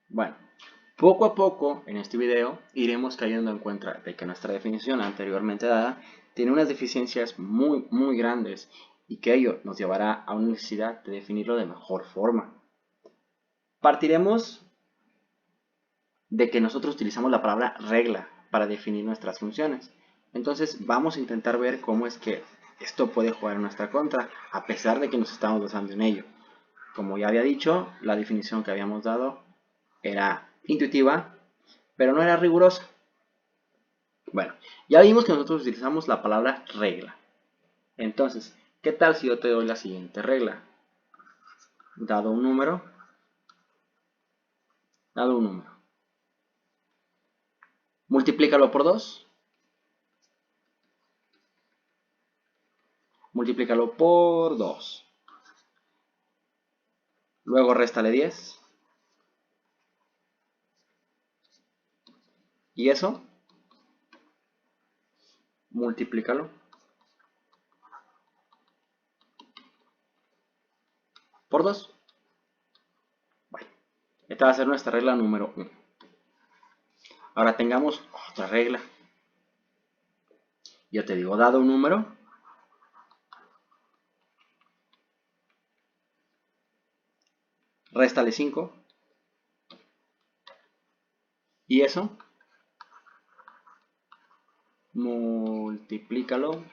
Bueno, poco a poco en este video iremos cayendo en cuenta de que nuestra definición anteriormente dada tiene unas deficiencias muy grandes y que ello nos llevará a una necesidad de definirlo de mejor forma. Partiremos de que nosotros utilizamos la palabra regla para definir nuestras funciones. Entonces vamos a intentar ver cómo es que esto puede jugar en nuestra contra, a pesar de que nos estamos basando en ello. Como ya había dicho, la definición que habíamos dado era intuitiva, pero no era rigurosa. Bueno, ya vimos que nosotros utilizamos la palabra regla. Entonces, ¿qué tal si yo te doy la siguiente regla? Dado un número, multiplícalo por 2, multiplícalo por 2. Luego réstale 10. Y eso, multiplícalo por 2. Bueno, esta va a ser nuestra regla número 1. Ahora tengamos otra regla. Yo te digo, dado un número, réstale 5. Y eso, multiplícalo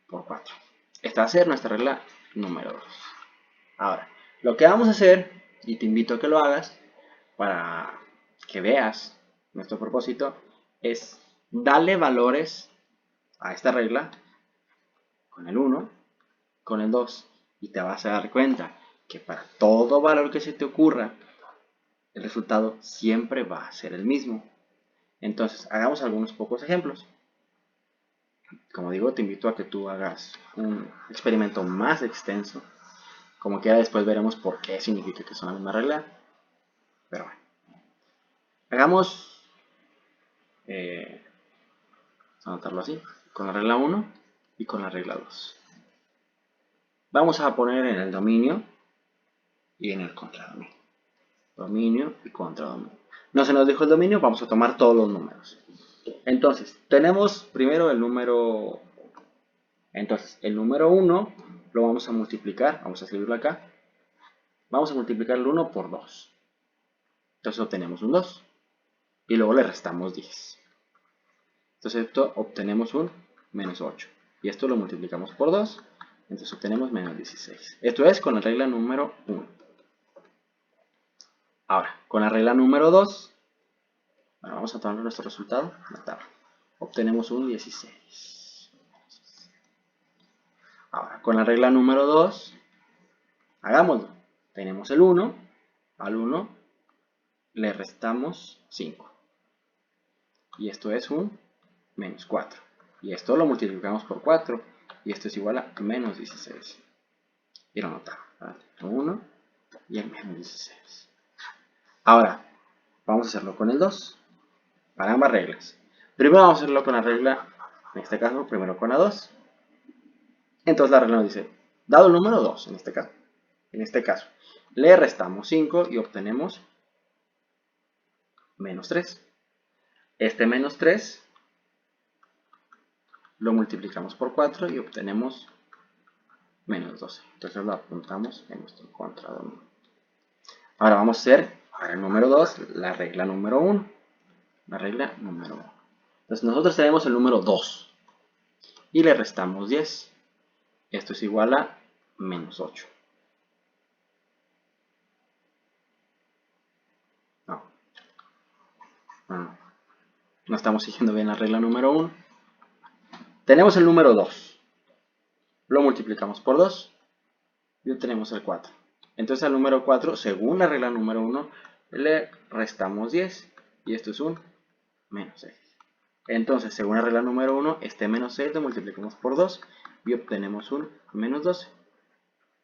por 4. Esta va a ser nuestra regla número 2. Ahora, lo que vamos a hacer, y te invito a que lo hagas, para que veas nuestro propósito, es darle valores a esta regla con el 1, con el 2, y te vas a dar cuenta que para todo valor que se te ocurra, el resultado siempre va a ser el mismo. Entonces, hagamos algunos pocos ejemplos. Como digo, te invito a que tú hagas un experimento más extenso. Como quiera, después veremos por qué significa que son la misma regla. Pero bueno. Hagamos, vamos a anotarlo así, con la regla 1 y con la regla 2. Vamos a poner en el dominio y en el contradominio. Dominio y contradominio. No se nos dijo el dominio, vamos a tomar todos los números. Entonces, tenemos primero el número. Entonces, el número 1 lo vamos a multiplicar, vamos a escribirlo acá. Vamos a multiplicar el 1 por 2. Entonces obtenemos un 2. Y luego le restamos 10. Entonces esto obtenemos un menos 8. Y esto lo multiplicamos por 2. Entonces obtenemos menos 16. Esto es con la regla número 1. Ahora, con la regla número 2. Bueno, vamos a tomar nuestro resultado. Obtenemos un 16. Ahora, con la regla número 2. Hagámoslo. Tenemos el 1. Al 1 le restamos 5. Y esto es un menos 4. Y esto lo multiplicamos por 4. Y esto es igual a menos 16. Y lo anotamos. El 1 y el menos 16. Ahora, vamos a hacerlo con el 2. Para ambas reglas. Primero vamos a hacerlo con la regla, en este caso, primero con la 2. Entonces la regla nos dice, dado el número 2, en este caso, le restamos 5 y obtenemos menos 3. Este menos 3 lo multiplicamos por 4 y obtenemos menos 12. Entonces lo apuntamos en nuestro contradominio. Ahora vamos a hacer para el número 2 la regla número 1. La regla número 1. Entonces nosotros tenemos el número 2 y le restamos 10. Esto es igual a menos 8. No estamos siguiendo bien la regla número 1. Tenemos el número 2. Lo multiplicamos por 2 y obtenemos el 4. Entonces al número 4, según la regla número 1, le restamos 10. Y esto es un menos 6. Entonces, según la regla número 1, este menos 6 lo multiplicamos por 2 y obtenemos un menos 12.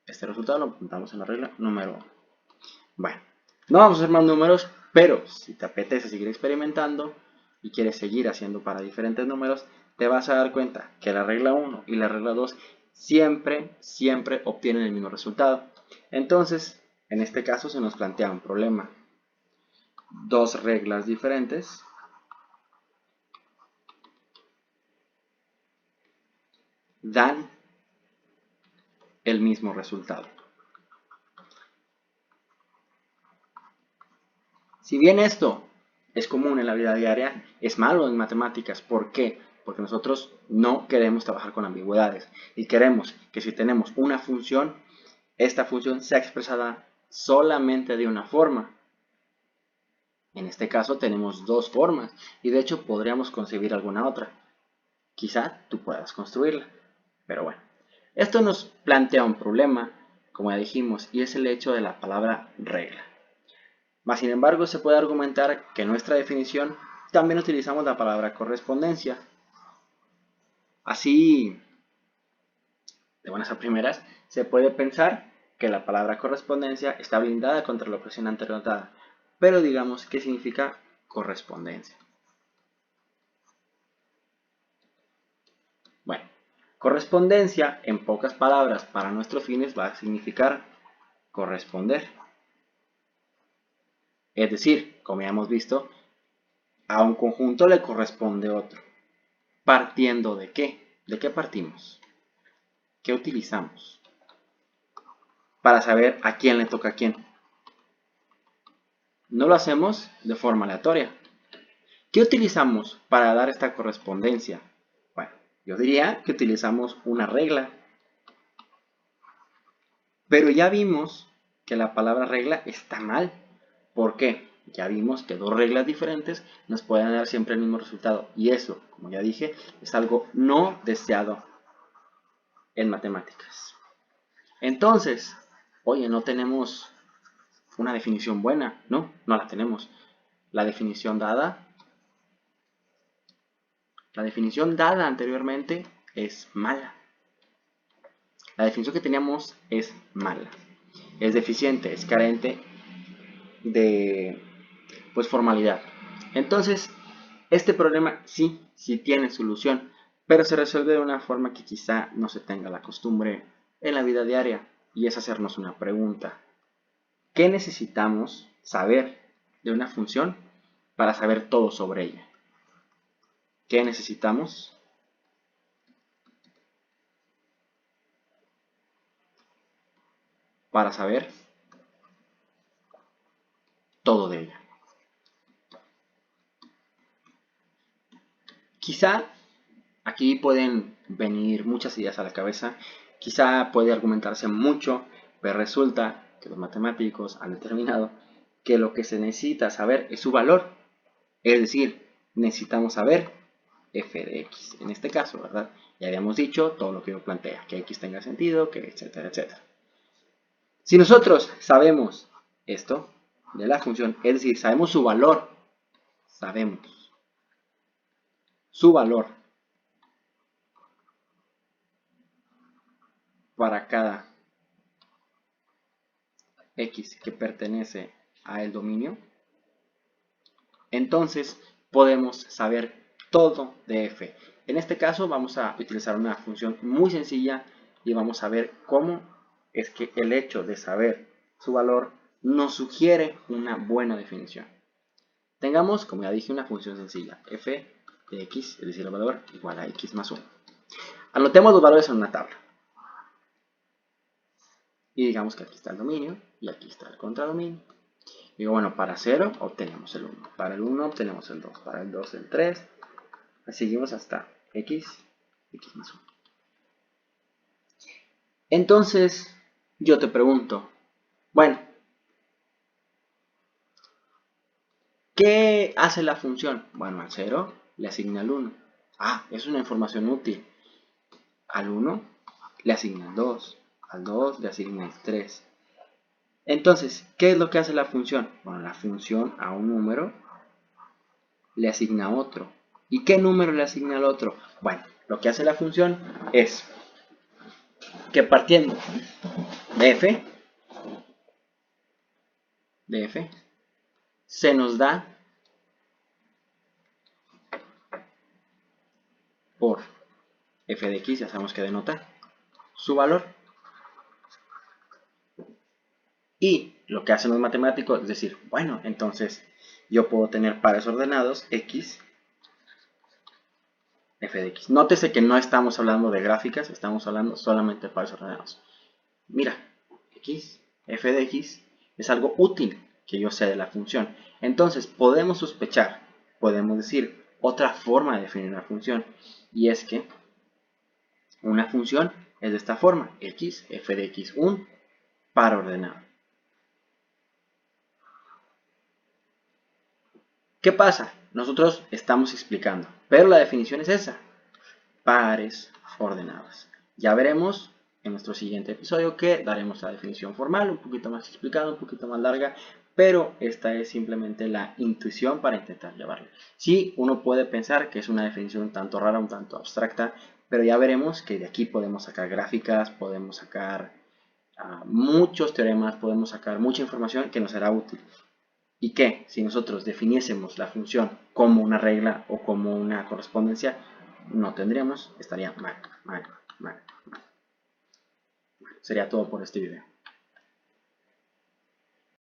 Este resultado lo apuntamos en la regla número 1. Bueno, no vamos a hacer más números, pero si te apetece seguir experimentando y quieres seguir haciendo para diferentes números, te vas a dar cuenta que la regla 1 y la regla 2 siempre obtienen el mismo resultado. Entonces, En este caso se nos plantea un problema. Dos reglas diferentes dan el mismo resultado. Si bien esto es común en la vida diaria, es malo en matemáticas. ¿Por qué? Porque nosotros no queremos trabajar con ambigüedades y queremos que si tenemos una función, esta función sea expresada solamente de una forma. En este caso tenemos dos formas y de hecho podríamos concebir alguna otra. Quizá tú puedas construirla, pero bueno. Esto nos plantea un problema, como ya dijimos, y es el hecho de la palabra regla. Mas, sin embargo, se puede argumentar que en nuestra definición también utilizamos la palabra correspondencia. Así, de buenas a primeras, se puede pensar que la palabra correspondencia está blindada contra la opresión anterior notada, pero digamos, ¿qué significa correspondencia? Bueno, correspondencia, en pocas palabras, para nuestros fines va a significar corresponder. Es decir, como ya hemos visto, a un conjunto le corresponde otro. ¿Partiendo de qué? ¿De qué partimos? ¿Qué utilizamos? Para saber a quién le toca a quién. No lo hacemos de forma aleatoria. ¿Qué utilizamos para dar esta correspondencia? Bueno, yo diría que utilizamos una regla. Pero ya vimos que la palabra regla está mal. ¿Por qué? Ya vimos que dos reglas diferentes nos pueden dar siempre el mismo resultado. Y eso, como ya dije, es algo no deseado en matemáticas. Entonces, oye, no tenemos una definición buena. No, no la tenemos. La definición dada anteriormente es mala. La definición que teníamos es mala. Es deficiente, es carente de formalidad. Entonces, este problema sí tiene solución, pero se resuelve de una forma que quizá no se tenga la costumbre en la vida diaria, y es hacernos una pregunta. ¿Qué necesitamos saber de una función para saber todo sobre ella? ¿Qué necesitamos? Para saber todo de ella. Quizá aquí pueden venir muchas ideas a la cabeza, quizá puede argumentarse mucho, pero resulta que los matemáticos han determinado que lo que se necesita saber es su valor, es decir, necesitamos saber f de x, en este caso, ¿verdad? Ya habíamos dicho todo lo que yo plantea, que x tenga sentido, que etcétera, etcétera. Si nosotros sabemos esto de la función, es decir, sabemos su valor, sabemos su valor para cada x que pertenece a el dominio, entonces podemos saber todo de f. En este caso vamos a utilizar una función muy sencilla y vamos a ver cómo es que el hecho de saber su valor nos sugiere una buena definición. Tengamos, como ya dije, una función sencilla, f de x, es decir, el valor igual a x más 1. Anotemos los valores en una tabla. Y digamos que aquí está el dominio y aquí está el contradominio. Digo, bueno, para 0 obtenemos el 1, para el 1 obtenemos el 2, para el 2 el 3, así seguimos hasta x más 1. Entonces, yo te pregunto, bueno, ¿qué hace la función? Bueno, al 0 le asigna el 1. Ah, es una información útil. Al 1 le asigna el 2, al 2 le asigna el 3. Entonces, ¿qué es lo que hace la función? Bueno, la función a un número le asigna otro. ¿Y qué número le asigna al otro? Bueno, lo que hace la función es que partiendo de f, se nos da por f de x, ya sabemos que denota su valor. Y lo que hacen los matemáticos es decir, bueno, entonces yo puedo tener pares ordenados x, f de x. Nótese que no estamos hablando de gráficas, estamos hablando solamente de pares ordenados. Mira, x, f de x es algo útil que yo sé de la función. Entonces podemos sospechar, podemos decir otra forma de definir una función, y es que una función es de esta forma, x, f de x, un par ordenado. ¿Qué pasa? Nosotros estamos explicando, pero la definición es esa, pares ordenados. Ya veremos en nuestro siguiente episodio que daremos la definición formal, un poquito más explicada, un poquito más larga, pero esta es simplemente la intuición para intentar llevarla. Sí, uno puede pensar que es una definición un tanto rara, un tanto abstracta, pero ya veremos que de aquí podemos sacar gráficas, podemos sacar muchos teoremas, podemos sacar mucha información que nos será útil. Y que si nosotros definiésemos la función como una regla o como una correspondencia, no tendríamos, estaría mal. Sería todo por este video.